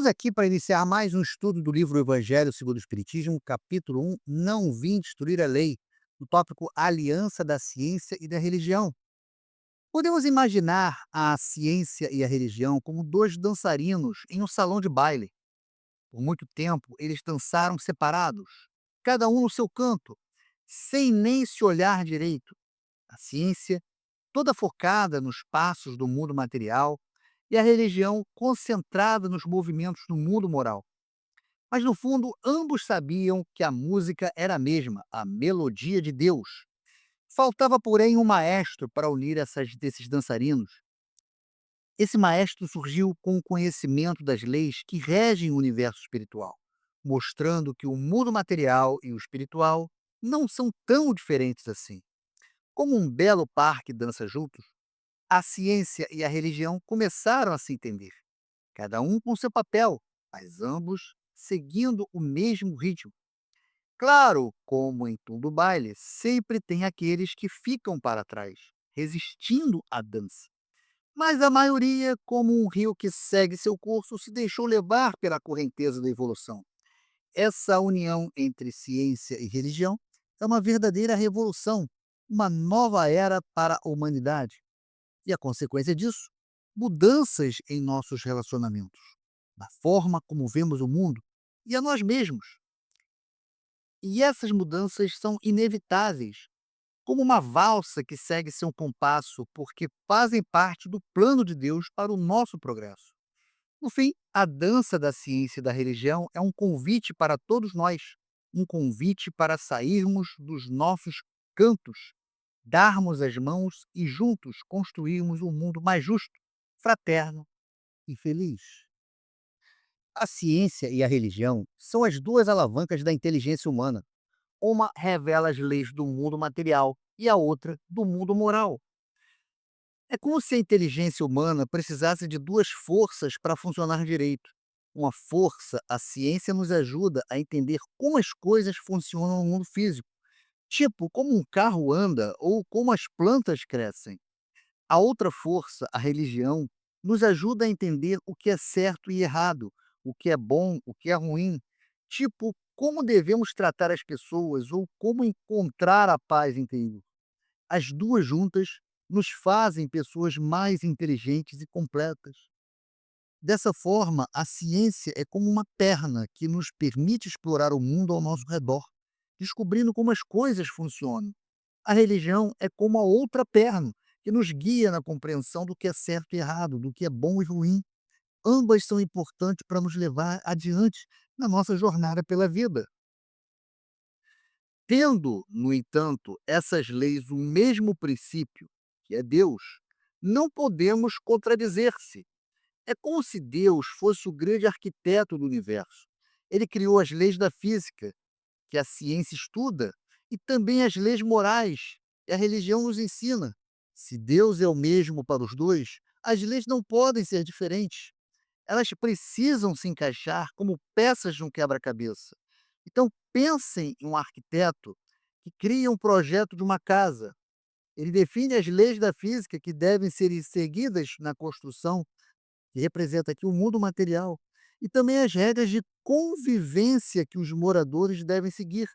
aqui para iniciar mais um estudo do livro Evangelho segundo o Espiritismo, capítulo 1, Não vim destruir a lei, no tópico Aliança da Ciência e da Religião. Podemos imaginar a ciência e a religião como dois dançarinos em um salão de baile. Por muito tempo, eles dançaram separados, cada um no seu canto, sem nem se olhar direito. A ciência, toda focada nos passos do mundo material, e a religião concentrada nos movimentos do mundo moral. Mas no fundo, ambos sabiam que a música era a mesma, a melodia de Deus. Faltava, porém, um maestro para unir esses dançarinos. Esse maestro surgiu com o conhecimento das leis que regem o universo espiritual, mostrando que o mundo material e o espiritual não são tão diferentes assim. Como um belo parque dança juntos, a ciência e a religião começaram a se entender, cada um com seu papel, mas ambos seguindo o mesmo ritmo. Claro, como em todo baile, sempre tem aqueles que ficam para trás, resistindo à dança. Mas a maioria, como um rio que segue seu curso, se deixou levar pela correnteza da evolução. Essa união entre ciência e religião é uma verdadeira revolução, uma nova era para a humanidade. E a consequência disso? Mudanças em nossos relacionamentos, na forma como vemos o mundo e a nós mesmos. E essas mudanças são inevitáveis, como uma valsa que segue seu compasso, porque fazem parte do plano de Deus para o nosso progresso. No fim, a dança da ciência e da religião é um convite para todos nós, um convite para sairmos dos nossos cantos, darmos as mãos e juntos construirmos um mundo mais justo, fraterno e feliz. A ciência e a religião são as duas alavancas da inteligência humana. Uma revela as leis do mundo material e a outra do mundo moral. É como se a inteligência humana precisasse de duas forças para funcionar direito. Uma força, a ciência nos ajuda a entender como as coisas funcionam no mundo físico, tipo como um carro anda ou como as plantas crescem. A outra força, a religião, nos ajuda a entender o que é certo e errado, o que é bom, o que é ruim, tipo como devemos tratar as pessoas ou como encontrar a paz interior. As duas juntas nos fazem pessoas mais inteligentes e completas. Dessa forma, a ciência é como uma perna que nos permite explorar o mundo ao nosso redor, descobrindo como as coisas funcionam. A religião é como a outra perna, que nos guia na compreensão do que é certo e errado, do que é bom e ruim. Ambas são importantes para nos levar adiante na nossa jornada pela vida. Tendo, no entanto, essas leis o mesmo princípio, que é Deus, não podemos contradizer-se. É como se Deus fosse o grande arquiteto do universo. Ele criou as leis da física, que a ciência estuda, e também as leis morais, que a religião nos ensina. Se Deus é o mesmo para os dois, as leis não podem ser diferentes. Elas precisam se encaixar como peças de um quebra-cabeça. Então, pensem em um arquiteto que cria um projeto de uma casa. Ele define as leis da física que devem ser seguidas na construção, que representa aqui o mundo material, e também as regras de convivência que os moradores devem seguir,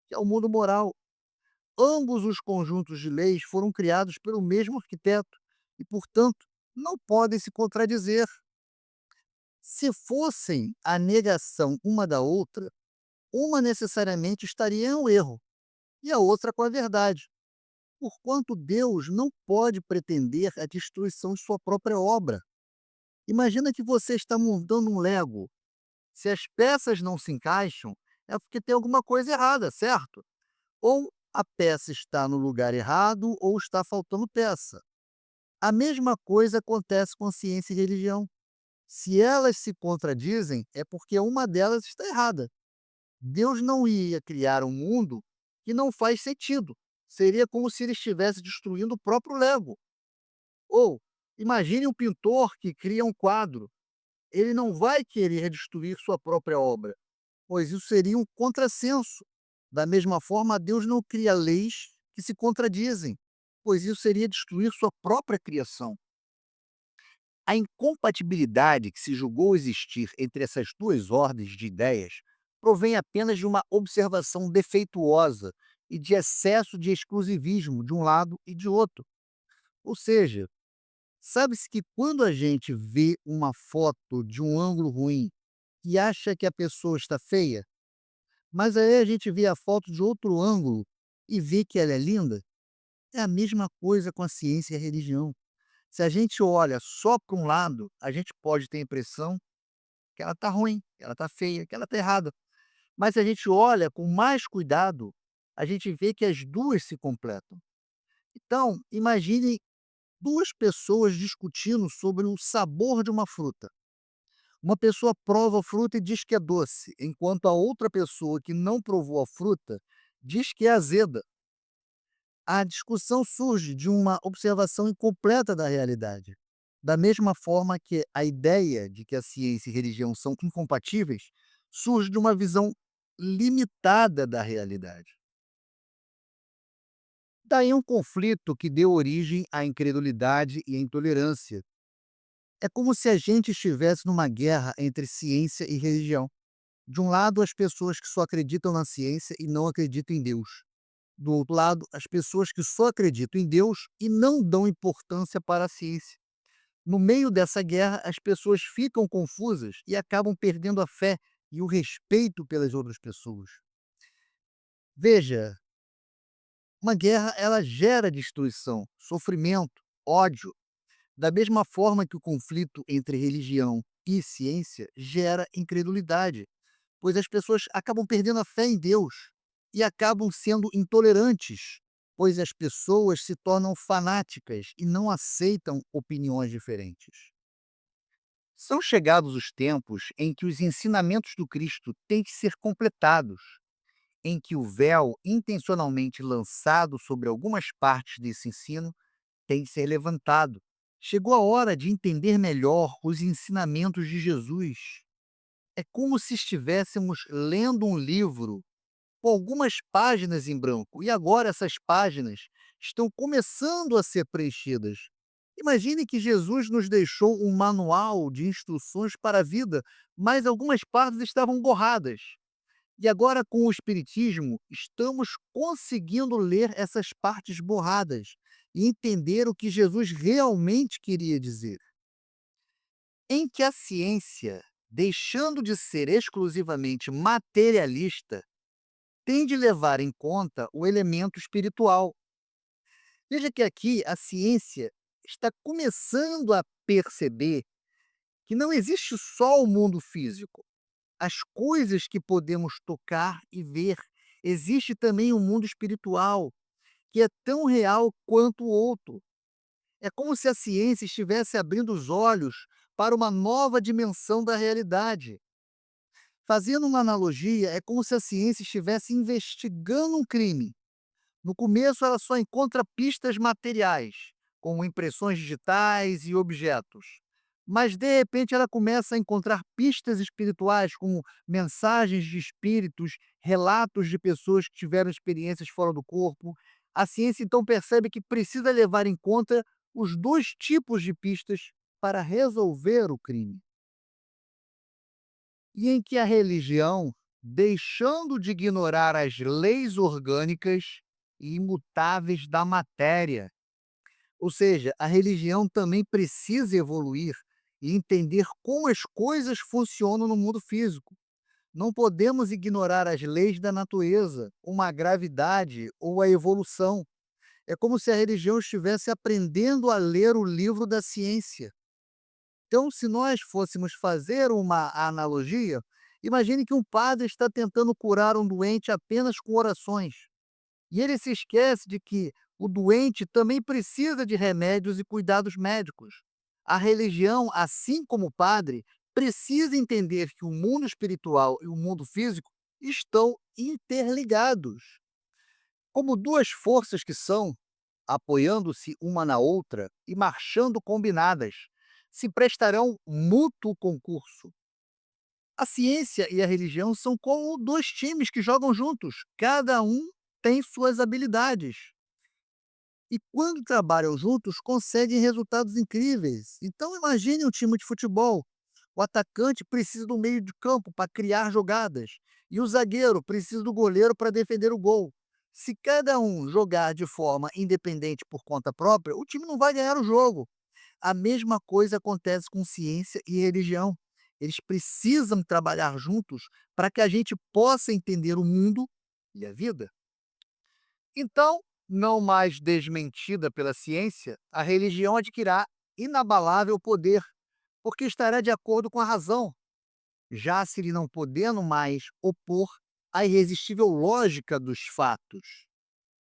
que é o mundo moral. Ambos os conjuntos de leis foram criados pelo mesmo arquiteto e, portanto, não podem se contradizer. Se fossem a negação uma da outra, uma necessariamente estaria em um erro e a outra com a verdade, porquanto Deus não pode pretender a destruição de sua própria obra. Imagina que você está montando um Lego. Se as peças não se encaixam, é porque tem alguma coisa errada, certo? Ou a peça está no lugar errado ou está faltando peça. A mesma coisa acontece com a ciência e religião. Se elas se contradizem, é porque uma delas está errada. Deus não ia criar um mundo que não faz sentido. Seria como se ele estivesse destruindo o próprio Lego. Ou, imagine um pintor que cria um quadro. Ele não vai querer destruir sua própria obra, pois isso seria um contrassenso. Da mesma forma, Deus não cria leis que se contradizem, pois isso seria destruir sua própria criação. A incompatibilidade que se julgou existir entre essas duas ordens de ideias provém apenas de uma observação defeituosa e de excesso de exclusivismo de um lado e de outro. Ou seja, sabe-se que quando a gente vê uma foto de um ângulo ruim e acha que a pessoa está feia, mas aí a gente vê a foto de outro ângulo e vê que ela é linda, é a mesma coisa com a ciência e a religião. Se a gente olha só para um lado, a gente pode ter a impressão que ela está ruim, que ela está feia, que ela está errada. Mas se a gente olha com mais cuidado, a gente vê que as duas se completam. Então, imagine duas pessoas discutindo sobre o sabor de uma fruta. Uma pessoa prova a fruta e diz que é doce, enquanto a outra pessoa que não provou a fruta diz que é azeda. A discussão surge de uma observação incompleta da realidade. Da mesma forma que a ideia de que a ciência e religião são incompatíveis surge de uma visão limitada da realidade. Daí um conflito que deu origem à incredulidade e à intolerância. É como se a gente estivesse numa guerra entre ciência e religião. De um lado, as pessoas que só acreditam na ciência e não acreditam em Deus. Do outro lado, as pessoas que só acreditam em Deus e não dão importância para a ciência. No meio dessa guerra, as pessoas ficam confusas e acabam perdendo a fé e o respeito pelas outras pessoas. Veja, uma guerra ela gera destruição, sofrimento, ódio, da mesma forma que o conflito entre religião e ciência gera incredulidade, pois as pessoas acabam perdendo a fé em Deus e acabam sendo intolerantes, pois as pessoas se tornam fanáticas e não aceitam opiniões diferentes. São chegados os tempos em que os ensinamentos do Cristo têm que ser completados, em que o véu intencionalmente lançado sobre algumas partes desse ensino tem que ser levantado. Chegou a hora de entender melhor os ensinamentos de Jesus. É como se estivéssemos lendo um livro com algumas páginas em branco e agora essas páginas estão começando a ser preenchidas. Imagine que Jesus nos deixou um manual de instruções para a vida, mas algumas partes estavam borradas. E agora, com o Espiritismo, estamos conseguindo ler essas partes borradas e entender o que Jesus realmente queria dizer. Em que a ciência, deixando de ser exclusivamente materialista, tem de levar em conta o elemento espiritual. Veja que aqui a ciência está começando a perceber que não existe só o mundo físico, as coisas que podemos tocar e ver. Existe também o mundo espiritual, que é tão real quanto o outro. É como se a ciência estivesse abrindo os olhos para uma nova dimensão da realidade. Fazendo uma analogia, é como se a ciência estivesse investigando um crime. No começo, ela só encontra pistas materiais, como impressões digitais e objetos. Mas, de repente, ela começa a encontrar pistas espirituais, como mensagens de espíritos, relatos de pessoas que tiveram experiências fora do corpo. A ciência, então, percebe que precisa levar em conta os dois tipos de pistas para resolver o crime. E em que a religião, deixando de ignorar as leis orgânicas e imutáveis da matéria, ou seja, a religião também precisa evoluir e entender como as coisas funcionam no mundo físico. Não podemos ignorar as leis da natureza, como a gravidade ou a evolução. É como se a religião estivesse aprendendo a ler o livro da ciência. Então, se nós fôssemos fazer uma analogia, imagine que um padre está tentando curar um doente apenas com orações. E ele se esquece de que o doente também precisa de remédios e cuidados médicos. A religião, assim como o padre, precisa entender que o mundo espiritual e o mundo físico estão interligados. Como duas forças que são, apoiando-se uma na outra e marchando combinadas, se prestarão mútuo concurso. A ciência e a religião são como dois times que jogam juntos, cada um tem suas habilidades. e quando trabalham juntos conseguem resultados incríveis. Então imagine um time de futebol. O atacante precisa do meio de campo para criar jogadas e o zagueiro precisa do goleiro para defender o gol. Se cada um jogar de forma independente por conta própria, o time não vai ganhar o jogo. A mesma coisa acontece com ciência e religião. Eles precisam trabalhar juntos para que a gente possa entender o mundo e a vida. Então, não mais desmentida pela ciência, a religião adquirirá inabalável poder, porque estará de acordo com a razão, já se lhe não podendo mais opor à irresistível lógica dos fatos.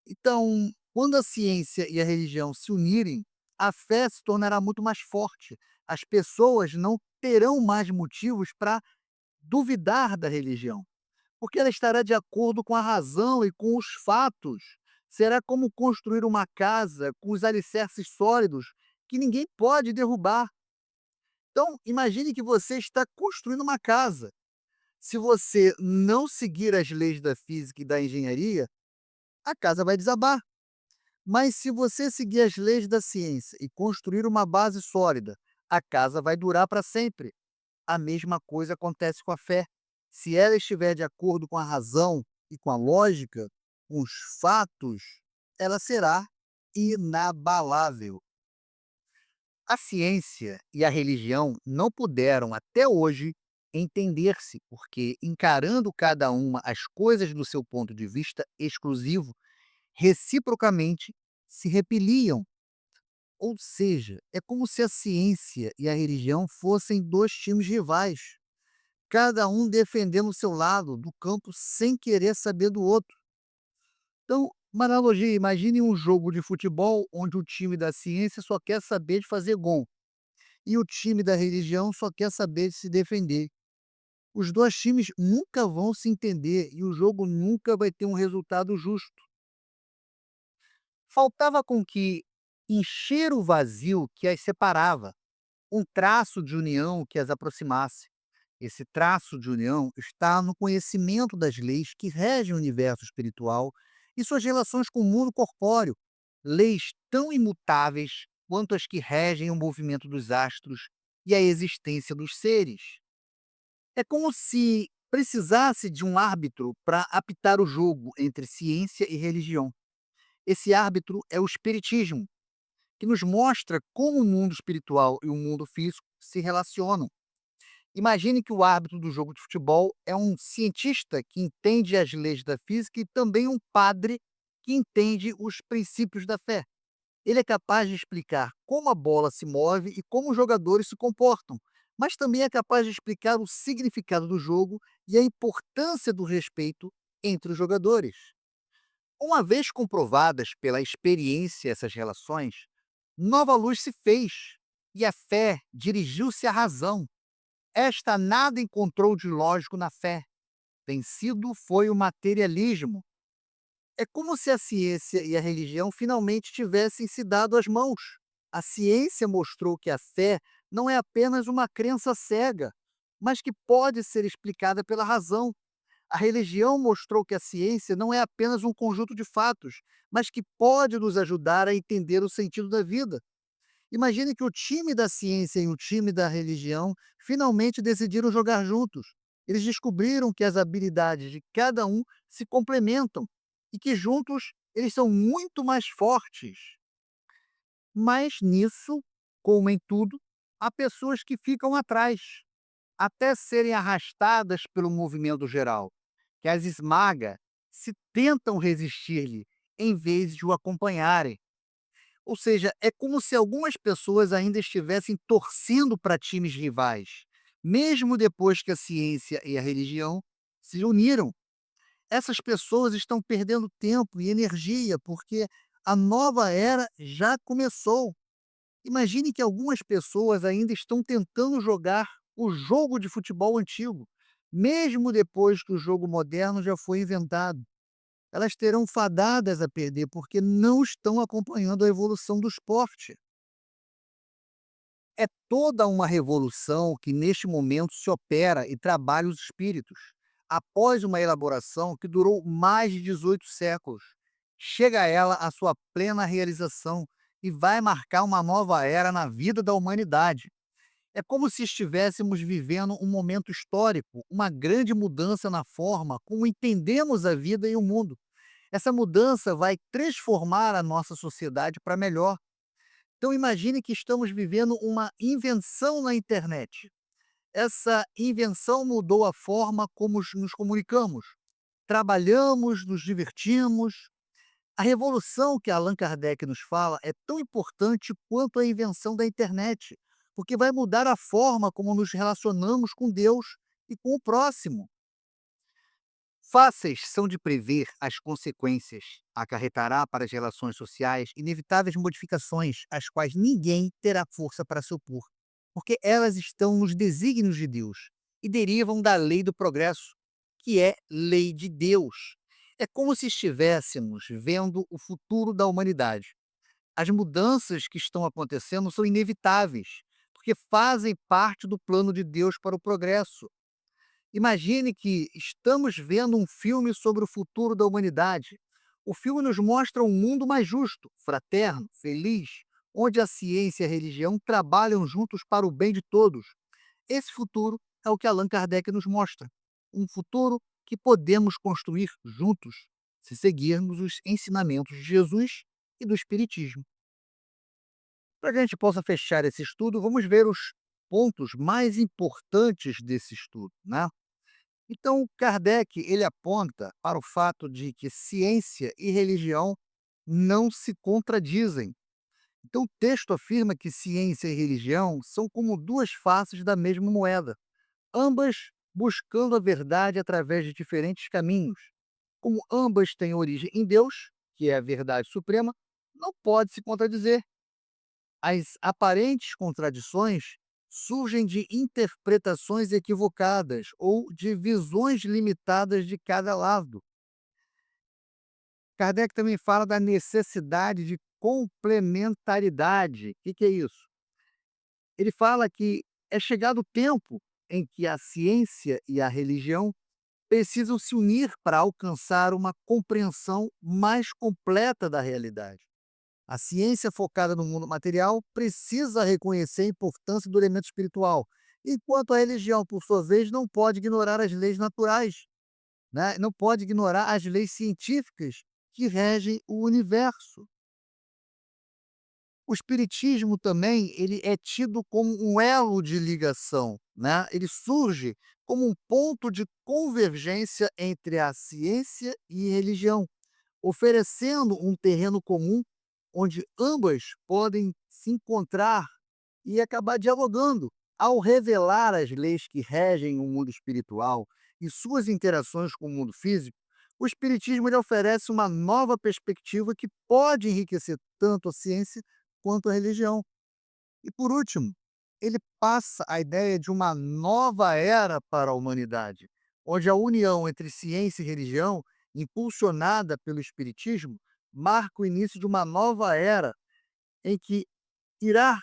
Então, quando a ciência e a religião se unirem, a fé se tornará muito mais forte. As pessoas não terão mais motivos para duvidar da religião, porque ela estará de acordo com a razão e com os fatos. Será como construir uma casa com os alicerces sólidos que ninguém pode derrubar. Então, imagine que você está construindo uma casa. Se você não seguir as leis da física e da engenharia, a casa vai desabar. Mas se você seguir as leis da ciência e construir uma base sólida, a casa vai durar para sempre. A mesma coisa acontece com a fé. Se ela estiver de acordo com a razão e com a lógica, com os fatos, ela será inabalável. A ciência e a religião não puderam até hoje entender-se, porque encarando cada uma as coisas do seu ponto de vista exclusivo, reciprocamente se repeliam. Ou seja, é como se a ciência e a religião fossem dois times rivais, cada um defendendo o seu lado do campo sem querer saber do outro. Então, uma analogia, imagine um jogo de futebol onde o time da ciência só quer saber de fazer gol e o time da religião só quer saber de se defender. Os dois times nunca vão se entender e o jogo nunca vai ter um resultado justo. Faltava com que encher o vazio que as separava, um traço de união que as aproximasse. Esse traço de união está no conhecimento das leis que regem o universo espiritual e suas relações com o mundo corpóreo, leis tão imutáveis quanto as que regem o movimento dos astros e a existência dos seres. É como se precisasse de um árbitro para apitar o jogo entre ciência e religião. Esse árbitro é o Espiritismo, que nos mostra como o mundo espiritual e o mundo físico se relacionam. Imagine que o árbitro do jogo de futebol é um cientista que entende as leis da física e também um padre que entende os princípios da fé. Ele é capaz de explicar como a bola se move e como os jogadores se comportam, mas também é capaz de explicar o significado do jogo e a importância do respeito entre os jogadores. Uma vez comprovadas pela experiência essas relações, nova luz se fez e a fé dirigiu-se à razão. Esta nada encontrou de lógico na fé. Vencido foi o materialismo. É como se a ciência e a religião finalmente tivessem se dado as mãos. A ciência mostrou que a fé não é apenas uma crença cega, mas que pode ser explicada pela razão. A religião mostrou que a ciência não é apenas um conjunto de fatos, mas que pode nos ajudar a entender o sentido da vida. Imagine que o time da ciência e o time da religião finalmente decidiram jogar juntos. Eles descobriram que as habilidades de cada um se complementam e que juntos eles são muito mais fortes. Mas nisso, como em tudo, há pessoas que ficam atrás, até serem arrastadas pelo movimento geral, que as esmaga se tentam resistir-lhe em vez de o acompanharem. Ou seja, é como se algumas pessoas ainda estivessem torcendo para times rivais, mesmo depois que a ciência e a religião se uniram. Essas pessoas estão perdendo tempo e energia porque a nova era já começou. Imagine que algumas pessoas ainda estão tentando jogar o jogo de futebol antigo, mesmo depois que o jogo moderno já foi inventado. Elas terão fadadas a perder porque não estão acompanhando a evolução do esporte. É toda uma revolução que neste momento se opera e trabalha os espíritos, após uma elaboração que durou mais de 18 séculos. chega ela à sua plena realização e vai marcar uma nova era na vida da humanidade. É como se estivéssemos vivendo um momento histórico, uma grande mudança na forma como entendemos a vida e o mundo. Essa mudança vai transformar a nossa sociedade para melhor. Então imagine que estamos vivendo uma invenção na internet. Essa invenção mudou a forma como nos comunicamos, trabalhamos, nos divertimos. A revolução que Allan Kardec nos fala é tão importante quanto a invenção da internet, porque vai mudar a forma como nos relacionamos com Deus e com o próximo. Fáceis são de prever as consequências, acarretará para as relações sociais inevitáveis modificações, às quais ninguém terá força para se opor, porque elas estão nos desígnios de Deus e derivam da lei do progresso, que é lei de Deus. É como se estivéssemos vendo o futuro da humanidade. As mudanças que estão acontecendo são inevitáveis, porque fazem parte do plano de Deus para o progresso. Imagine que estamos vendo um filme sobre o futuro da humanidade. O filme nos mostra um mundo mais justo, fraterno, feliz, onde a ciência e a religião trabalham juntos para o bem de todos. Esse futuro é o que Allan Kardec nos mostra. Um futuro que podemos construir juntos, se seguirmos os ensinamentos de Jesus e do Espiritismo. Para que a gente possa fechar esse estudo, vamos ver os pontos mais importantes desse estudo, né? Então, Kardec ele aponta para o fato de que ciência e religião não se contradizem. Então, o texto afirma que ciência e religião são como duas faces da mesma moeda, ambas buscando a verdade através de diferentes caminhos. Como ambas têm origem em Deus, que é a verdade suprema, não pode se contradizer. As aparentes contradições surgem de interpretações equivocadas ou de visões limitadas de cada lado. Kardec também fala da necessidade de complementaridade. O que é isso? Ele fala que é chegado o tempo em que a ciência e a religião precisam se unir para alcançar uma compreensão mais completa da realidade. A ciência focada no mundo material precisa reconhecer a importância do elemento espiritual, enquanto a religião, por sua vez, não pode ignorar as leis naturais, né? Não pode ignorar as leis científicas que regem o universo. O espiritismo também ele é tido como um elo de ligação, né? Ele surge como um ponto de convergência entre a ciência e a religião, oferecendo um terreno comum onde ambas podem se encontrar e acabar dialogando. Ao revelar as leis que regem o mundo espiritual e suas interações com o mundo físico, o Espiritismo ele oferece uma nova perspectiva que pode enriquecer tanto a ciência quanto a religião. E por último, ele passa a ideia de uma nova era para a humanidade, onde a união entre ciência e religião, impulsionada pelo Espiritismo, marca o início de uma nova era em que irá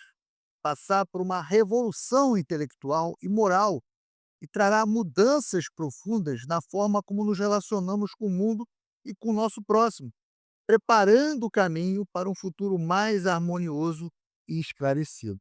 passar por uma revolução intelectual e moral e trará mudanças profundas na forma como nos relacionamos com o mundo e com o nosso próximo, preparando o caminho para um futuro mais harmonioso e esclarecido.